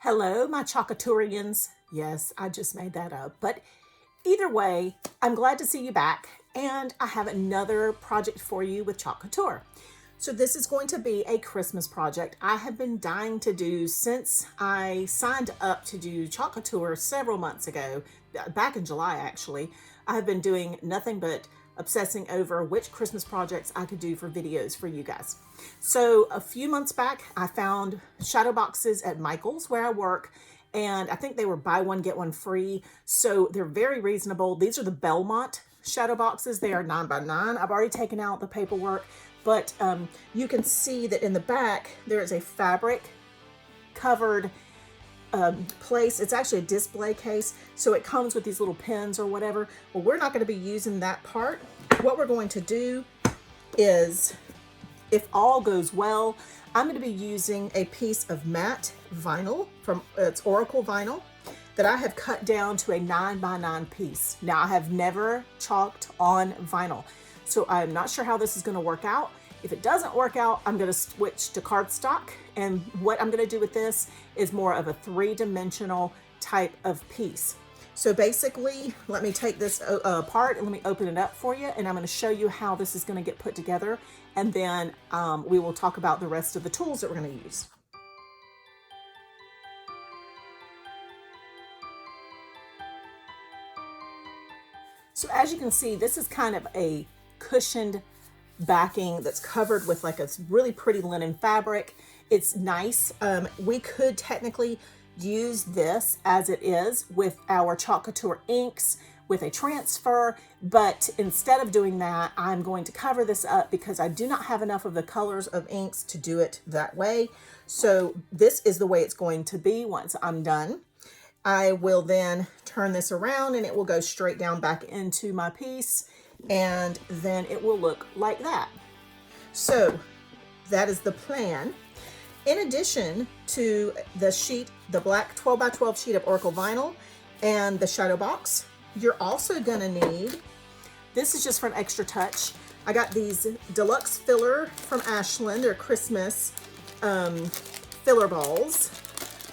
Hello, my Chalkaturians. Yes, I just made that up. But either way, I'm glad to see you back. And I have another project for you with Chalk Couture. So this is going to be a Christmas project I have been dying to do since I signed up to do Chalk Couture several months ago, back in July actually. I have been doing nothing but obsessing over which Christmas projects I could do for videos for you guys. So a few months back, I found Shadowboxes at Michael's where I work, and I think they were buy one, get one free. So they're very reasonable. These are the Belmont Shadowboxes. They are 9x9. I've already taken out the paperwork, but you can see that in the back, there is a fabric covered place. It's actually a display case, so it comes with these little pins or whatever. Well, we're not going to be using that part. What we're going to do is, if all goes well, I'm going to be using a piece of matte vinyl from it's Oracle vinyl that I have cut down to a 9x9 piece. Now, I have never chalked on vinyl, so I'm not sure how this is going to work out. If it doesn't work out, I'm going to switch to cardstock. And what I'm going to do with this is more of a three-dimensional type of piece. So basically, let me take this apart and let me open it up for you. And I'm going to show you how this is going to get put together. And then we will talk about the rest of the tools that we're going to use. So as you can see, this is kind of a cushioned backing that's covered with like a really pretty linen fabric. It's nice. We could technically use this as it is with our Chalk Couture inks with a transfer, but instead of doing that, I'm going to cover this up because I do not have enough of the colors of inks to do it that way. So this is the way it's going to be once I'm done. I will then turn this around and it will go straight down back into my piece, and then it will look like that. So that is the plan. In addition to the sheet, the black 12x12 sheet of Oracle vinyl and the Shadowbox, you're also gonna need, this is just for an extra touch. I got these deluxe filler from Ashland. They're Christmas filler balls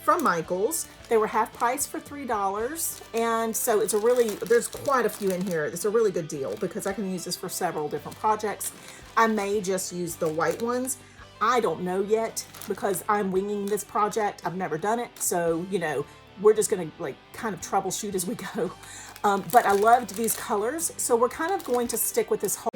from Michael's. They were half price for $3. And so it's a really, there's quite a few in here. It's a really good deal because I can use this for several different projects. I may just use the white ones. I don't know yet because I'm winging this project. I've never done it. So, you know, we're just gonna like kind of troubleshoot as we go. But I loved these colors. So we're kind of going to stick with this whole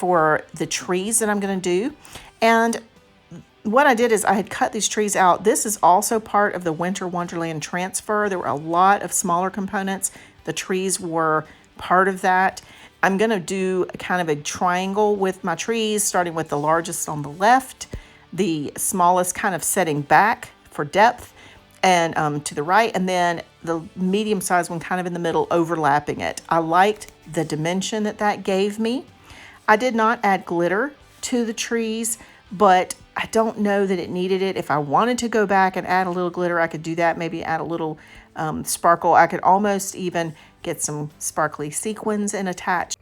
for the trees that I'm going to do. And what I did is I had cut these trees out. This is also part of the Winter Wonderland transfer. There were a lot of smaller components. The trees were part of that. I'm going to do kind of a triangle with my trees, starting with the largest on the left, the smallest kind of setting back for depth, and to the right, and then the medium-sized one kind of in the middle, overlapping it. I liked the dimension that that gave me. I did not add glitter to the trees, but I don't know that it needed it. If I wanted to go back and add a little glitter, I could do that. Maybe add a little sparkle. I could almost even get some sparkly sequins and attach.